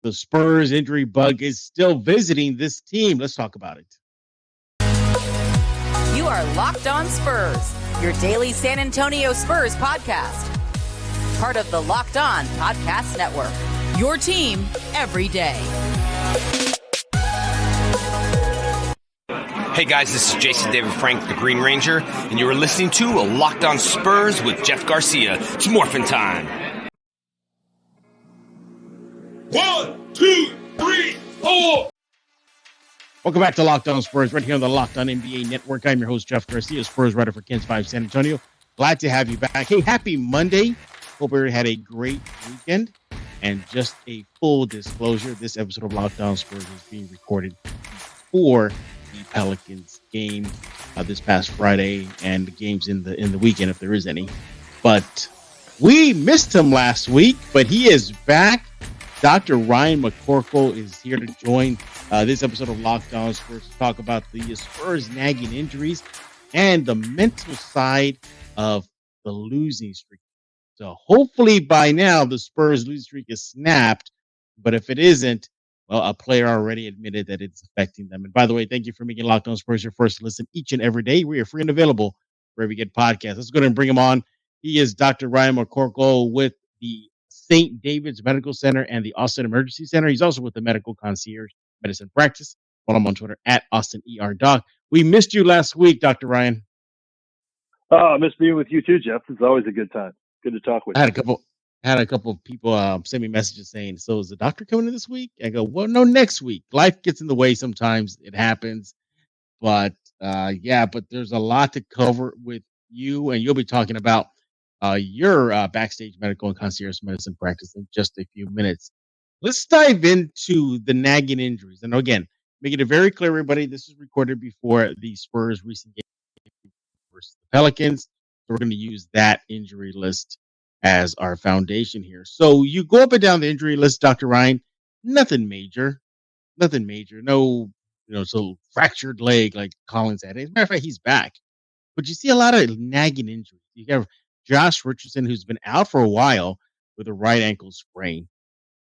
The Spurs injury bug is still visiting this team. Let's talk about it. You are Locked On Spurs, your daily San Antonio Spurs podcast. Part of the Locked On Podcast Network, your team every day. Hey guys, this is Jason David Frank, the Green Ranger, and you are listening to Locked On Spurs with Jeff Garcia. It's morphin' time. 1, 2, 3, 4. Welcome back to Locked On Spurs, right here on the Locked On NBA Network. I'm your host, Jeff Garcia, Spurs writer for Kens 5 San Antonio. Glad to have you back. Hey, happy Monday. Hope everybody had a great weekend. And just a full disclosure, this episode of Locked On Spurs is being recorded before the Pelicans game this past Friday and the games in the weekend, if there is any. But we missed him last week, but he is back. Dr. Ryan McCorkle is here to join this episode of Locked On Spurs to talk about the Spurs nagging injuries and the mental side of the losing streak. So hopefully by now the Spurs losing streak is snapped, but if it isn't, well, a player already admitted that it's affecting them. And by the way, thank you for making Locked On Spurs your first listen each and every day. We are free and available wherever you get podcasts. Let's go ahead and bring him on. He is Dr. Ryan McCorkle with the St. David's Medical Center and the Austin Emergency Center. He's also with the Medical Concierge Medicine Practice. Follow him on Twitter at AustinERDoc. We missed you last week, Dr. Ryan. Oh, I miss being with you too, Jeff. It's always a good time. Good to talk with you. I had a couple of people send me messages saying, so is the doctor coming in this week? I go, well, no, next week. Life gets in the way sometimes. It happens. But, but there's a lot to cover with you, and you'll be talking about your backstage medical and concierge medicine practice in just a few minutes. Let's dive into the nagging injuries. And again, making it very clear, everybody, this is recorded before the Spurs' recent game versus the Pelicans. So we're going to use that injury list as our foundation here. So you go up and down the injury list, Dr. Ryan, nothing major. No, so fractured leg like Collins had. As a matter of fact, he's back. But you see a lot of nagging injuries. You have Josh Richardson, who's been out for a while with a right ankle sprain.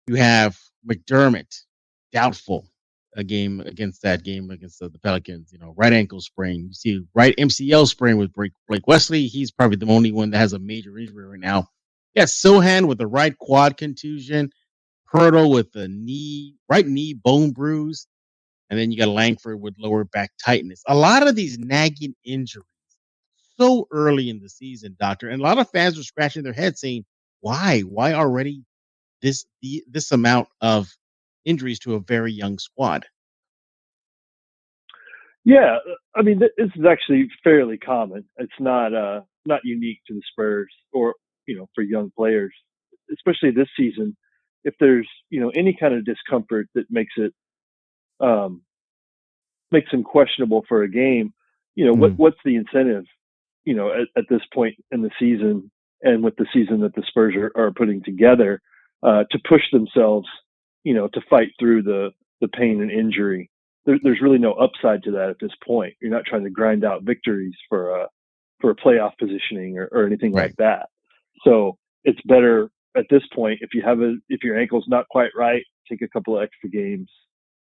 You have McDermott, doubtful a game against the Pelicans, right ankle sprain. You see right MCL sprain with Blake Wesley. He's probably the only one that has a major injury right now. Yeah, Sohan with the right quad contusion, Pirtle with the right knee bone bruise, and then you got Langford with lower back tightness. A lot of these nagging injuries so early in the season, doctor, and a lot of fans were scratching their heads saying, why already this amount of injuries to a very young squad? Yeah, I mean, this is actually fairly common. It's not unique to the Spurs or, for young players, especially this season. If there's, any kind of discomfort that makes them questionable for a game, what's the incentive, at this point in the season and with the season that the Spurs are putting together to push themselves, to fight through the pain and injury. There's really no upside to that at this point. You're not trying to grind out victories for a playoff positioning or anything like that. So it's better at this point if your ankle's not quite right, take a couple of extra games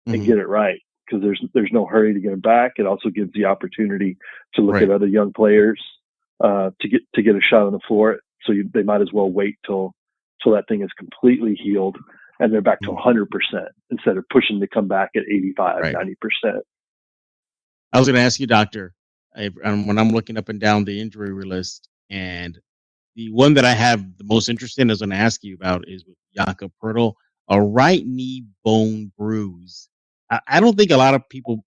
and get it right, because there's no hurry to get them back. It also gives the opportunity to look at other young players to get a shot on the floor. So they might as well wait till that thing is completely healed and they're back to 100% instead of pushing to come back at 85, 90%. I was going to ask you, doctor, when I'm looking up and down the injury list, and the one that I have the most interest in, I was going to ask you about, is with Jakob Poeltl, a right knee bone bruise. I don't think a lot of people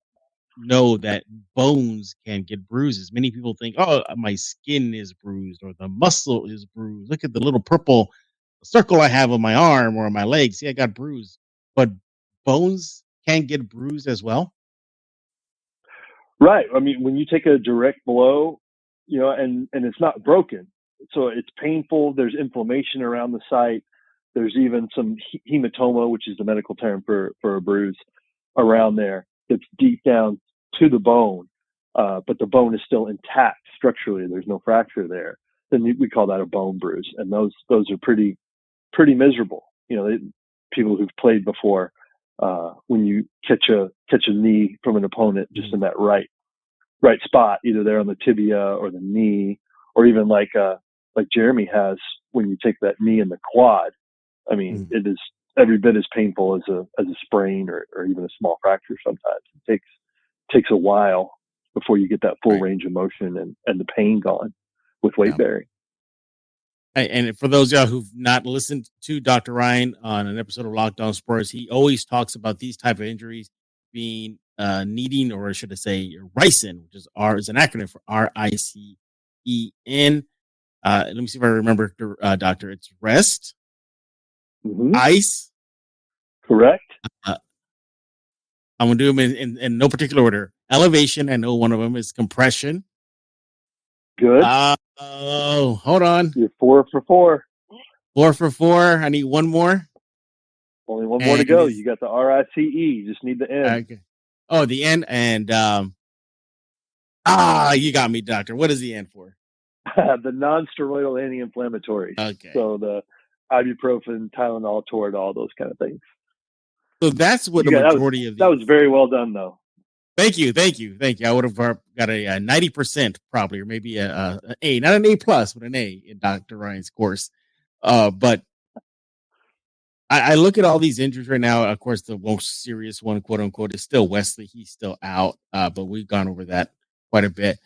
know that bones can get bruises. Many people think, oh, my skin is bruised or the muscle is bruised. Look at the little purple circle I have on my arm or on my leg. See, I got bruised. But bones can get bruised as well. Right. I mean, when you take a direct blow, and it's not broken, so it's painful. There's inflammation around the site. There's even some hematoma, which is the medical term for a bruise around there. It's deep down to the bone, but the bone is still intact structurally. There's no fracture there. Then we call that a bone bruise, and those are pretty miserable. people who've played before, when you catch a knee from an opponent just in that right spot, either there on the tibia or the knee, or even like Jeremy has when you take that knee in the quad. I mean, it is every bit as painful as a sprain or even a small fracture. Sometimes it takes a while before you get that full range of motion and the pain gone with weight bearing. And for those of y'all who've not listened to Dr. Ryan on an episode of Locked On Spurs, he always talks about these type of injuries being needing, or should I say, RICEN, which is an acronym for RICEN. Let me see if I remember, Doctor. It's rest, ice. Correct. I'm gonna do them in no particular order. Elevation. I know one of them is compression. Good. Oh, hold on. You're 4 for 4. 4 for 4. I need one more. Only one more to go. You got the RICE. You just need the N. Okay. Oh, the N. And you got me, doctor. What is the N for? The non-steroidal anti-inflammatories. Okay. So the ibuprofen, Tylenol, Toradol, those kind of things. So that's what the majority of these. That was very well done, though. Thank you. I would have got a 90% probably, or maybe a A, not an A plus, but an A in Dr. Ryan's course. But I look at all these injuries right now. Of course, the most serious one, quote unquote, is still Wesley. He's still out, but we've gone over that quite a bit.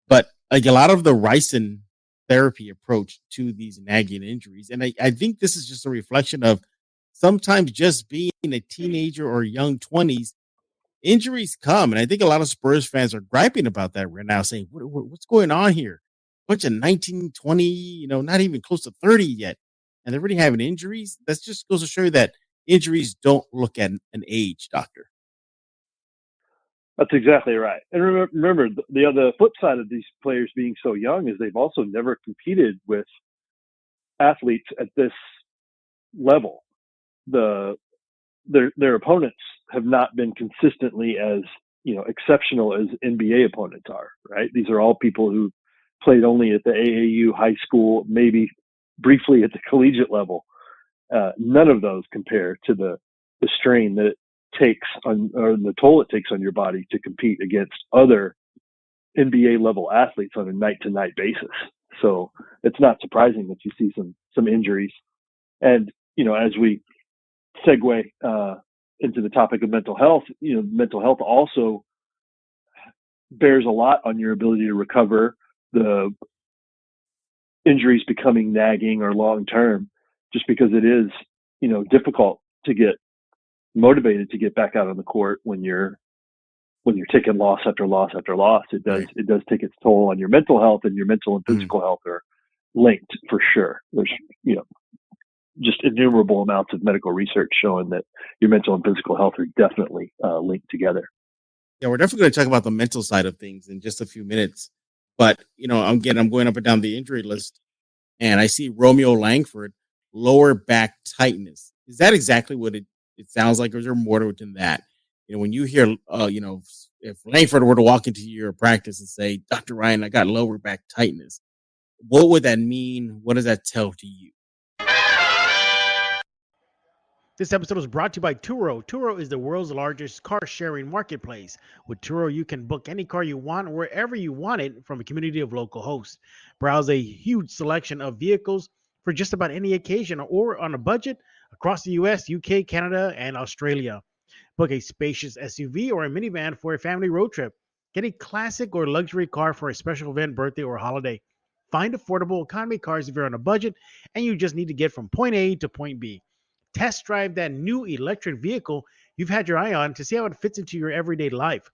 But like a lot of the RICEN therapy approach to these nagging injuries, and I think this is just a reflection of sometimes just being a teenager or young 20s. Injuries come, and I think a lot of Spurs fans are griping about that right now, saying, what's going on here? Bunch of 19, 20, not even close to 30 yet, and they're already having injuries. That just goes to show you that injuries don't look at an age, doctor. That's exactly right. And remember, the other flip side of these players being so young is they've also never competed with athletes at this level. Their opponents have not been consistently as exceptional as NBA opponents are. Right? These are all people who played only at the AAU, high school, maybe briefly at the collegiate level. None of those compare to the strain that it takes on, or the toll it takes on your body to compete against other NBA level athletes on a night to night basis. So it's not surprising that you see some injuries. And as we segue into the topic of mental health, mental health also bears a lot on your ability to recover. The injuries becoming nagging or long term, just because it is difficult to get motivated to get back out on the court when you're taking loss after loss after loss. It does take its toll on your mental health, and your mental and physical health are linked for sure. There's just innumerable amounts of medical research showing that your mental and physical health are definitely linked together. Yeah, we're definitely going to talk about the mental side of things in just a few minutes. But, I'm going up and down the injury list, and I see Romeo Langford, lower back tightness. Is that exactly what it sounds like, or is there more to it than that? When you hear, if Langford were to walk into your practice and say, Dr. Ryan, I got lower back tightness, what would that mean? What does that tell to you? This episode is brought to you by Turo. Turo is the world's largest car-sharing marketplace. With Turo, you can book any car you want wherever you want it from a community of local hosts. Browse a huge selection of vehicles for just about any occasion or on a budget across the U.S., U.K., Canada, and Australia. Book a spacious SUV or a minivan for a family road trip. Get a classic or luxury car for a special event, birthday, or holiday. Find affordable economy cars if you're on a budget and you just need to get from point A to point B. Test drive that new electric vehicle you've had your eye on to see how it fits into your everyday life.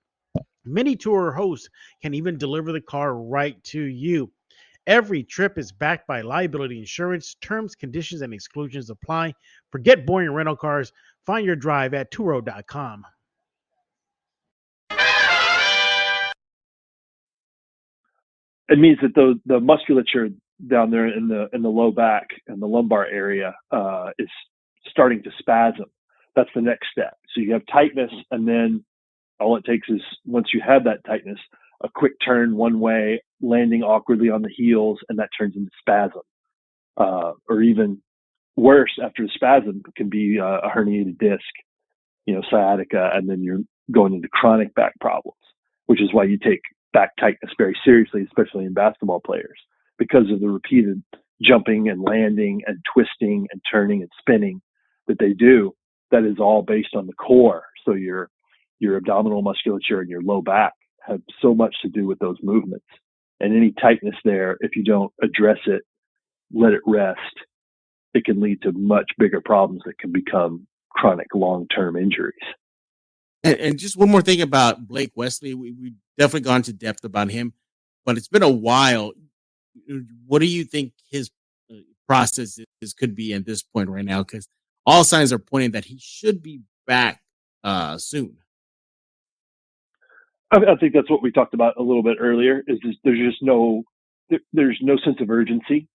Many tour hosts can even deliver the car right to you. Every trip is backed by liability insurance. Terms, conditions, and exclusions apply. Forget boring rental cars. Find your drive at Turo.com. It means that the musculature down there in the low back and the lumbar area is starting to spasm. That's the next step. So you have tightness, and then all it takes is, once you have that tightness, a quick turn one way, landing awkwardly on the heels, and that turns into spasm. Or even worse after the spasm can be a herniated disc, sciatica, and then you're going into chronic back problems, which is why you take back tightness very seriously, especially in basketball players, because of the repeated jumping and landing and twisting and turning and spinning that they do. That is all based on the core. So your abdominal musculature and your low back have so much to do with those movements. And any tightness there, if you don't address it, let it rest, it can lead to much bigger problems that can become chronic long-term injuries. And just one more thing about Blake Wesley. We've definitely gone to depth about him, but it's been a while. What do you think his process could be at this point right now? Because all signs are pointing that he should be back soon. I think that's what we talked about a little bit earlier. There's no sense of urgency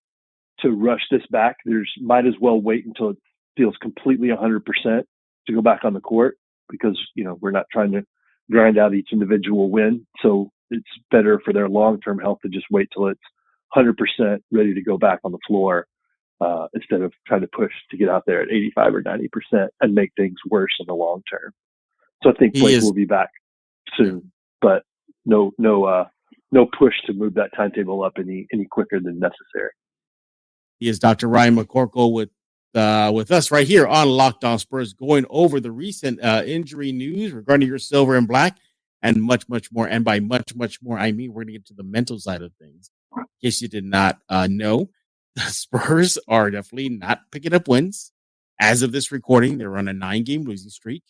to rush this back. Might as well wait until it feels completely 100% to go back on the court, because we're not trying to grind out each individual win. So it's better for their long-term health to just wait till it's 100% ready to go back on the floor, instead of trying to push to get out there at 85 or 90% and make things worse in the long term. So I think Blake will be back soon, but no push to move that timetable up any quicker than necessary. He is Dr. Ryan McCorkle with us right here on Locked On Spurs, going over the recent injury news regarding your silver and black and much, much more. And by much, much more, I mean we're going to get to the mental side of things. In case you did not know, the Spurs are definitely not picking up wins. As of this recording, they're on a 9-game losing streak,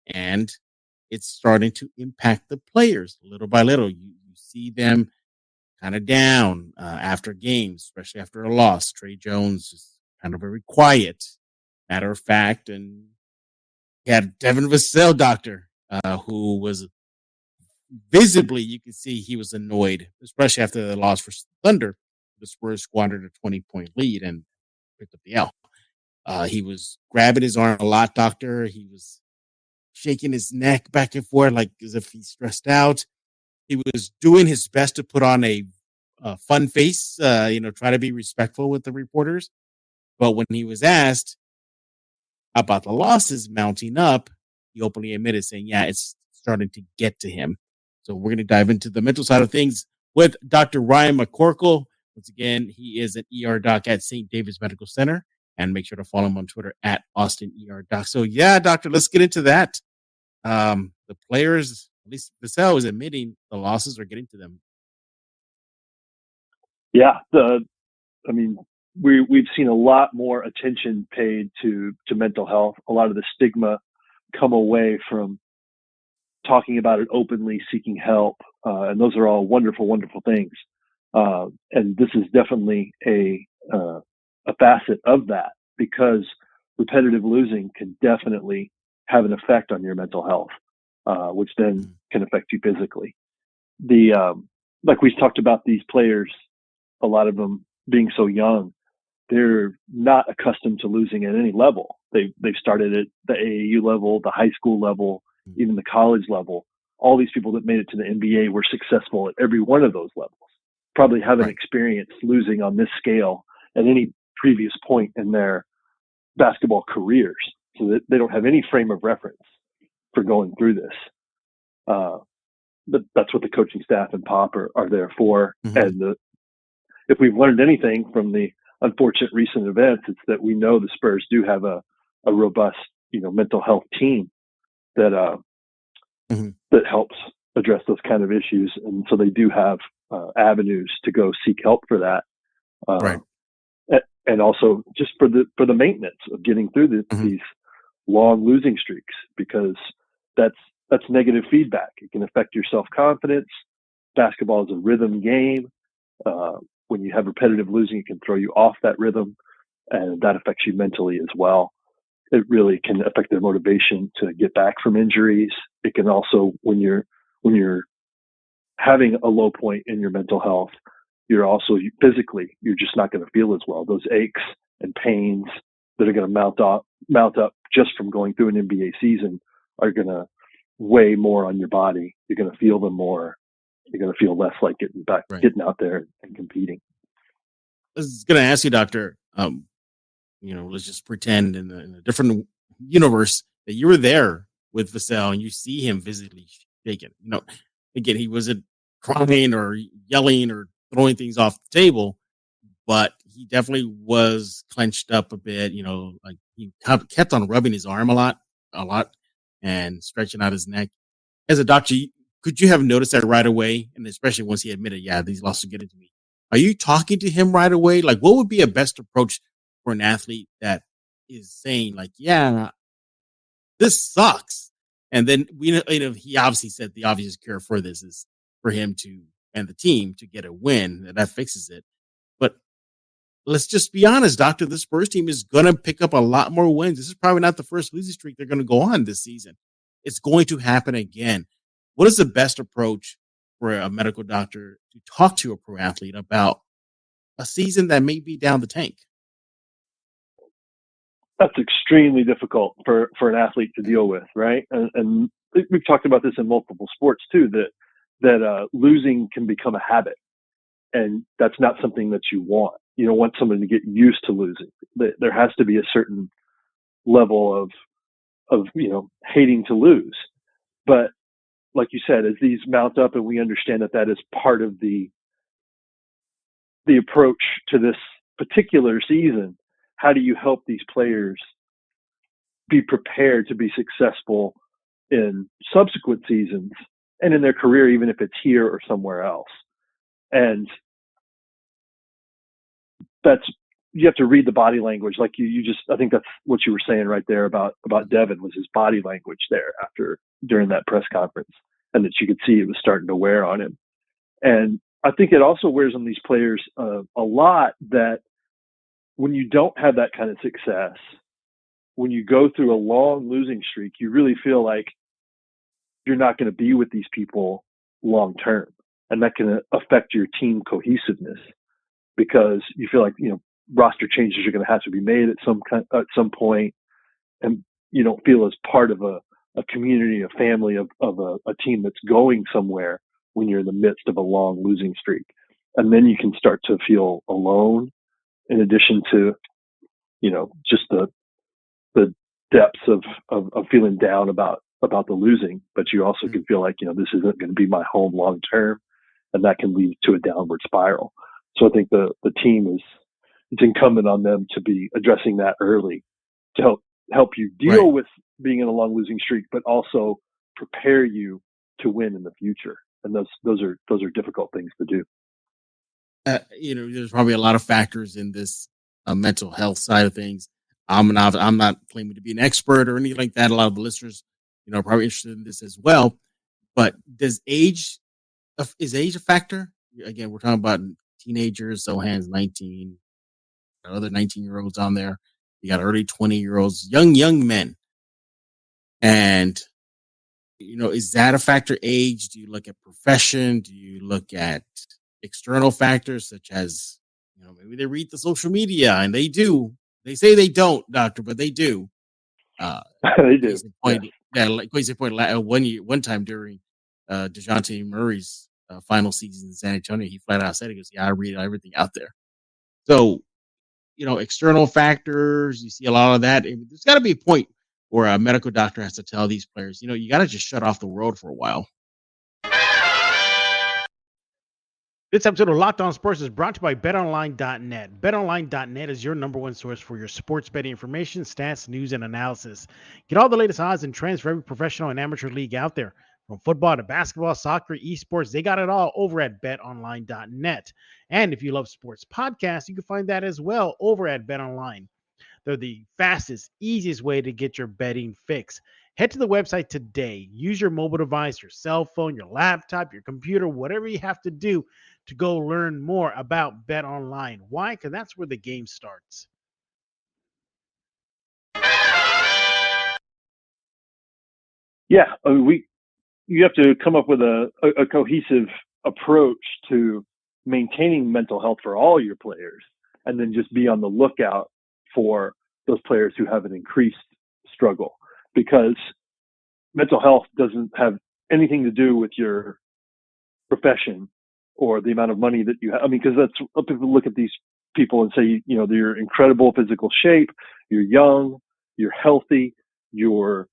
and it's starting to impact the players little by little. You see them kind of down after games, especially after a loss. Trey Jones is kind of very quiet, matter of fact. And he had Devin Vassell, doctor, who was visibly, you can see he was annoyed, especially after the loss for Thunder. The Spurs squandered a 20-point lead and picked up the L. He was grabbing his arm a lot, doctor. He was shaking his neck back and forth like as if he's stressed out. He was doing his best to put on a fun face, try to be respectful with the reporters. But when he was asked about the losses mounting up, he openly admitted, saying, yeah, it's starting to get to him. So we're going to dive into the mental side of things with Dr. Ryan McCorkle. Once again, he is an ER doc at St. David's Medical Center. And make sure to follow him on Twitter at Austin ER Doc. So, yeah, doctor, let's get into that. The players, at least Vassell, is admitting the losses are getting to them. Yeah, we've seen a lot more attention paid to mental health. A lot of the stigma come away from talking about it openly, seeking help, and those are all wonderful, wonderful things. And this is definitely a facet of that, because repetitive losing can definitely have an effect on your mental health, which then can affect you physically. Like we talked about, these players, a lot of them being so young, they're not accustomed to losing at any level. They've started at the AAU level, the high school level, even the college level. All these people that made it to the NBA were successful at every one of those levels. Probably haven't experienced losing on this scale at any previous point in their basketball careers, so that they don't have any frame of reference for going through this. But that's what the coaching staff and Pop are there for. Mm-hmm. And if we've learned anything from the unfortunate recent events, it's that we know the Spurs do have a robust, mental health team that that helps address those kind of issues, and so they do have avenues to go seek help for that. And also just for the maintenance of getting through these long losing streaks, because that's negative feedback. It can affect your self-confidence. Basketball is a rhythm game. When you have repetitive losing, it can throw you off that rhythm, and that affects you mentally as well. It really can affect their motivation to get back from injuries. It can also, when you're having a low point in your mental health, you're also physically, you're just not going to feel as well. Those aches and pains that are going to mount up just from going through an NBA season are going to weigh more on your body. You're going to feel them more. You're going to feel less like getting out there and competing. I was going to ask you, Doctor, let's just pretend in a different universe that you were there with Vassell and you see him visibly shaken. Again, he wasn't crying or yelling or throwing things off the table, but he definitely was clenched up a bit. Like he kept on rubbing his arm a lot, and stretching out his neck. As a doctor, could you have noticed that right away? And especially once he admitted, yeah, these losses get into me. Are you talking to him right away? Like, what would be a best approach for an athlete that is saying, like, yeah, this sucks? And then he obviously said the obvious cure for this is for him and the team to get a win, and that fixes it. But let's just be honest, Doctor. The Spurs team is going to pick up a lot more wins. This is probably not the first losing streak they're going to go on this season. It's going to happen again. What is the best approach for a medical doctor to talk to a pro athlete about a season that may be down the tank? That's extremely difficult for an athlete to deal with, right? And we've talked about this in multiple sports too, that losing can become a habit, and that's not something that you want. You don't want someone to get used to losing. There has to be a certain level of hating to lose. But like you said, as these mount up and we understand that is part of the approach to this particular season, how do you help these players be prepared to be successful in subsequent seasons and in their career, even if it's here or somewhere else? And you have to read the body language. Like I think that's what you were saying right there about Devin, was his body language there during that press conference, and that you could see it was starting to wear on him. And I think it also wears on these players a lot, that when you don't have that kind of success, when you go through a long losing streak, you really feel like you're not going to be with these people long term, and that can affect your team cohesiveness, because you feel like roster changes are going to have to be made at some point, and you don't feel as part of a community, a family of a team that's going somewhere when you're in the midst of a long losing streak. And then you can start to feel alone, in addition to just the depths of feeling down about the losing. But you also can feel like this isn't going to be my home long term, and that can lead to a downward spiral. So I think the team it's incumbent on them to be addressing that early to help you deal with being in a long losing streak, but also prepare you to win in the future. And those are difficult things to do. There's probably a lot of factors in this mental health side of things. I'm not claiming to be an expert or anything like that. A lot of the listeners, are probably interested in this as well. But is age a factor? Again, we're talking about teenagers. Sohan's 19, other 19-year-olds on there. You got early 20-year-olds, young men. And, is that a factor? Age? Do you look at profession? Do you look at external factors such as, maybe they read the social media, and they do. They say they don't, doctor, but they do. They do. Like case in point, one time during DeJounte Murray's final season in San Antonio, he flat out said, he goes, "Yeah, I read everything out there." So, external factors, you see a lot of that. There's got to be a point where a medical doctor has to tell these players, you got to just shut off the world for a while. This episode of Locked On Spurs is brought to you by BetOnline.net. BetOnline.net is your number one source for your sports betting information, stats, news, and analysis. Get all the latest odds and trends for every professional and amateur league out there. From football to basketball, soccer, esports, they got it all over at BetOnline.net. And if you love sports podcasts, you can find that as well over at BetOnline. They're the fastest, easiest way to get your betting fix. Head to the website today. Use your mobile device, your cell phone, your laptop, your computer, whatever you have to do to go learn more about BetOnline. Why? Because that's where the game starts. Yeah, you have to come up with a cohesive approach to maintaining mental health for all your players, and then just be on the lookout for those players who have an increased struggle, because mental health doesn't have anything to do with your profession or the amount of money that you have. I mean, because people look at these people and say, you know, you're in incredible physical shape, you're young, you're healthy, you're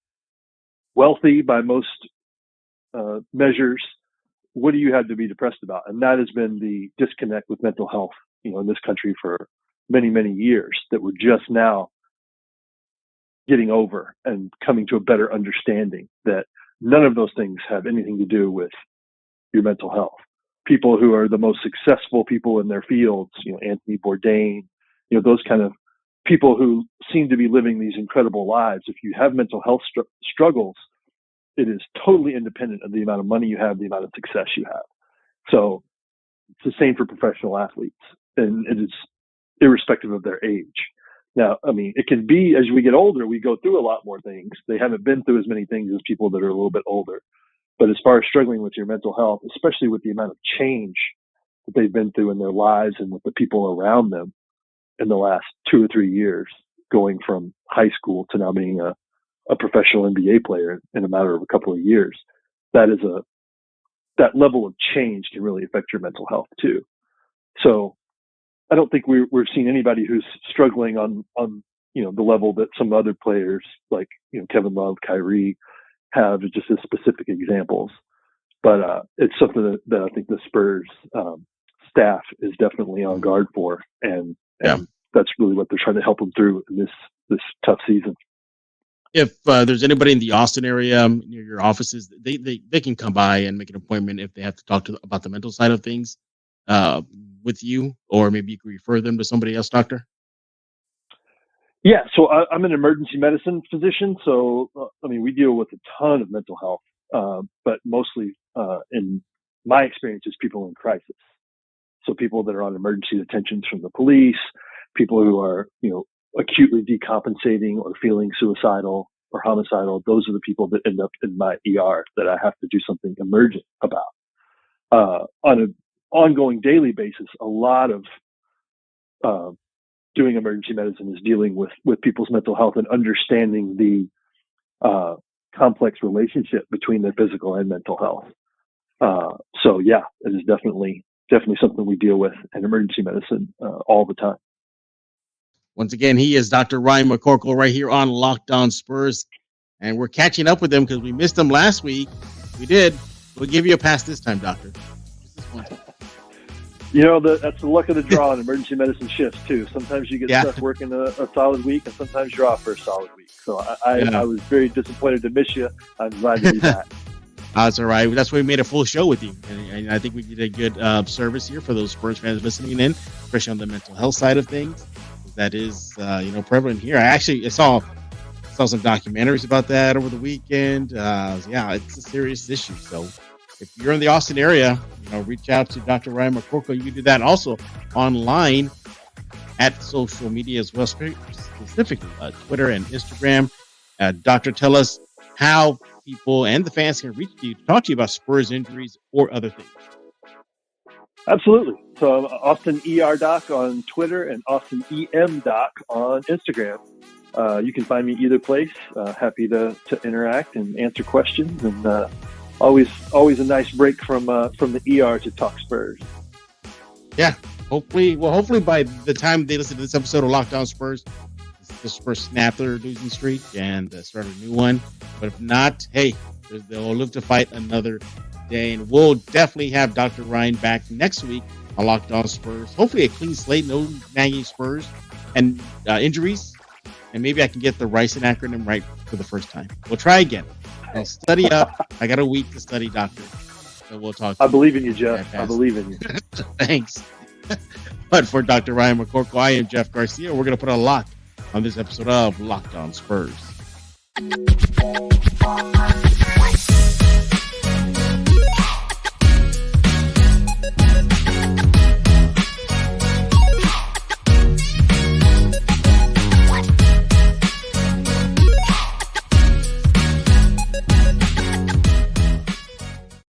wealthy by most measures. What do you have to be depressed about? And that has been the disconnect with mental health, you know, in this country for many, many years, that we're just now getting over and coming to a better understanding that none of those things have anything to do with your mental health. People who are the most successful people in their fields, you know, Anthony Bourdain, you know, those kind of people who seem to be living these incredible lives. If you have mental health struggles, it is totally independent of the amount of money you have, the amount of success you have. So it's the same for professional athletes, and it is irrespective of their age. Now, I mean, it can be, as we get older, we go through a lot more things. They haven't been through as many things as people that are a little bit older. But as far as struggling with your mental health, especially with the amount of change that they've been through in their lives and with the people around them in the last 2 or 3 years, going from high school to now being a professional NBA player in a matter of a couple of years, that level of change can really affect your mental health too. So I don't think we're seeing anybody who's struggling on, you know, the level that some other players like, you know, Kevin Love, Kyrie have, just as specific examples. But it's something that I think the Spurs staff is definitely on guard for, and that's really what they're trying to help them through in this tough season. If there's anybody in the Austin area near your offices, they can come by and make an appointment if they have to talk about the mental side of things with you, or maybe you can refer them to somebody else, doctor. Yeah, so I'm an emergency medicine physician. So, I mean, we deal with a ton of mental health, but mostly in my experience is people in crisis. So people that are on emergency detentions from the police, people who are, you know, acutely decompensating or feeling suicidal or homicidal. Those are the people that end up in my ER that I have to do something emergent about. On an ongoing daily basis, a lot of doing emergency medicine is dealing with people's mental health and understanding the complex relationship between their physical and mental health. So yeah, it is definitely something we deal with in emergency medicine all the time. Once again, he is Dr. Ryan McCorkle right here on Locked On Spurs, and we're catching up with him because we missed him last week. We did. We'll give you a pass this time, doctor. Just this one time. You know, that's the luck of the draw in emergency medicine shifts too. Sometimes you get stuck working a solid week, and sometimes you're off for a solid week. So I was very disappointed to miss you. I'm glad to be back. That's all right. That's why we made a full show with you, and I think we did a good service here for those Spurs fans listening in, especially on the mental health side of things. That is, prevalent here. I saw some documentaries about that over the weekend. It's a serious issue. So if you're in the Austin area, reach out to Dr. Ryan McCorkle. You can do that also online at social media as well, specifically Twitter and Instagram. Doctor, tell us how people and the fans can reach you to talk to you about Spurs injuries or other things. Absolutely. So I'm Austin ER Doc on Twitter and Austin EM Doc on Instagram. You can find me either place. Happy to interact and answer questions, and always a nice break from the ER to talk Spurs. Yeah. Hopefully by the time they listen to this episode of Locked On Spurs, the Spurs snap their losing streak and start a new one. But if not, hey, they'll live to fight another day, and we'll definitely have Dr. Ryan back next week on Locked On Spurs. Hopefully a clean slate, no nagging Spurs and injuries, and maybe I can get the Ryson acronym right for the first time. We'll try again. I'll study up. I got a week to study, Doctor. So we'll talk. I believe in you, Jeff. I believe in you. Thanks. But for Dr. Ryan McCorkle, I am Jeff Garcia. We're going to put a lock on this episode of Locked On Spurs.